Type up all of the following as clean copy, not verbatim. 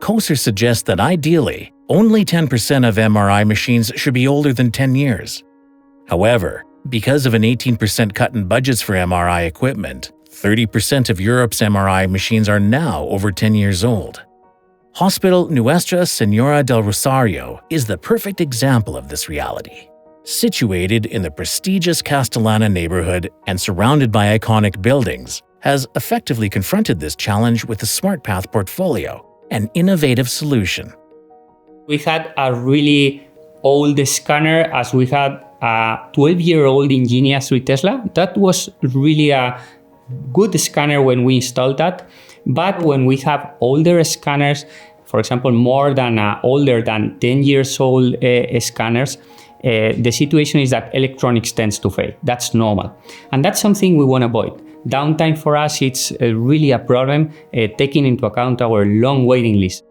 COCIR suggests that ideally, only 10% of MRI machines should be older than 10 years. However, because of an 18% cut in budgets for MRI equipment, 30% of Europe's MRI machines are now over 10 years old. Hospital Nuestra Señora del Rosario is the perfect example of this reality. Situated in the prestigious Castellana neighborhood and surrounded by iconic buildings, has effectively confronted this challenge with the SmartPath portfolio, an innovative solution. We had a really old scanner, as we had a 12-year-old Ingenia 3 Tesla. That was really a good scanner when we installed that. But when we have older scanners, for example, older than 10 years old scanners, the situation is that electronics tends to fail. That's normal. And that's something we want to avoid. Downtime for us, it's really a problem, taking into account our long waiting list.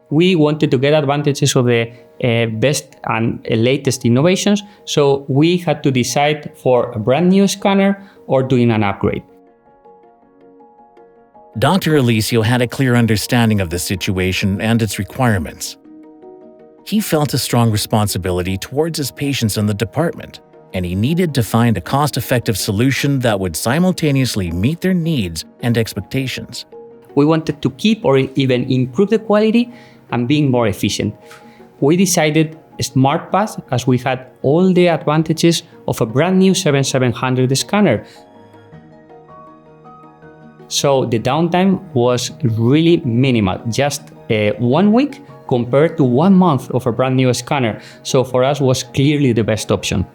We wanted to get advantages of the best and latest innovations, so we had to decide for a brand new scanner or doing an upgrade. Dr. Alicio had a clear understanding of the situation and its requirements. He felt a strong responsibility towards his patients in the department, and he needed to find a cost-effective solution that would simultaneously meet their needs and expectations. We wanted to keep or even improve the quality and being more efficient. We decided SmartPath as we had all the advantages of a brand new 7700 scanner. So the downtime was really minimal, just 1 week compared to 1 month of a brand new scanner. So for us was clearly the best option.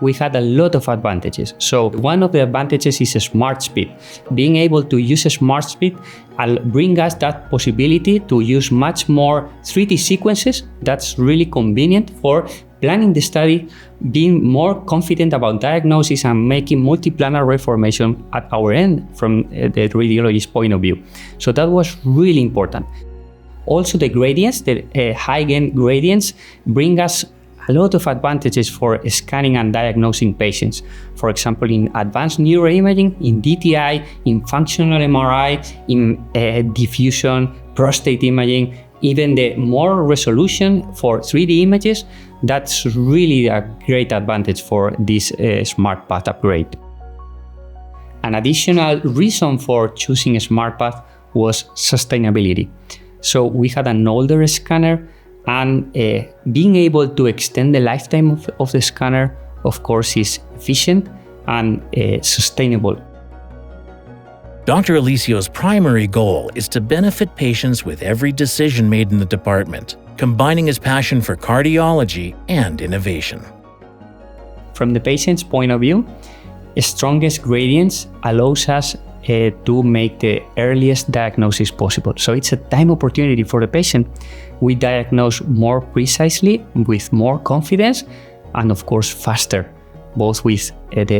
We had a lot of advantages. So one of the advantages is smart speed. Being able to use smart speed will bring us that possibility to use much more 3D sequences. That's really convenient for planning the study, being more confident about diagnosis and making multiplanar reformation at our end from the radiologist's point of view. So that was really important. Also the gradients, the high-gain gradients, bring us a lot of advantages for scanning and diagnosing patients. For example, in advanced neuroimaging, in DTI, in functional MRI, in diffusion, prostate imaging, even the more resolution for 3D images, that's really a great advantage for this SmartPath upgrade. An additional reason for choosing SmartPath was sustainability. So we had an older scanner, and being able to extend the lifetime of the scanner, of course, is efficient and sustainable. Dr. Alicio's primary goal is to benefit patients with every decision made in the department, combining his passion for cardiology and innovation. From the patient's point of view, strongest gradients allows us to make the earliest diagnosis possible. So it's a time opportunity for the patient. We diagnose more precisely, with more confidence, and of course faster, both with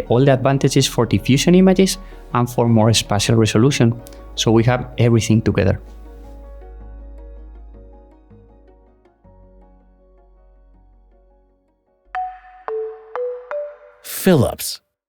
all the advantages for diffusion images and for more spatial resolution. So we have everything together. Philips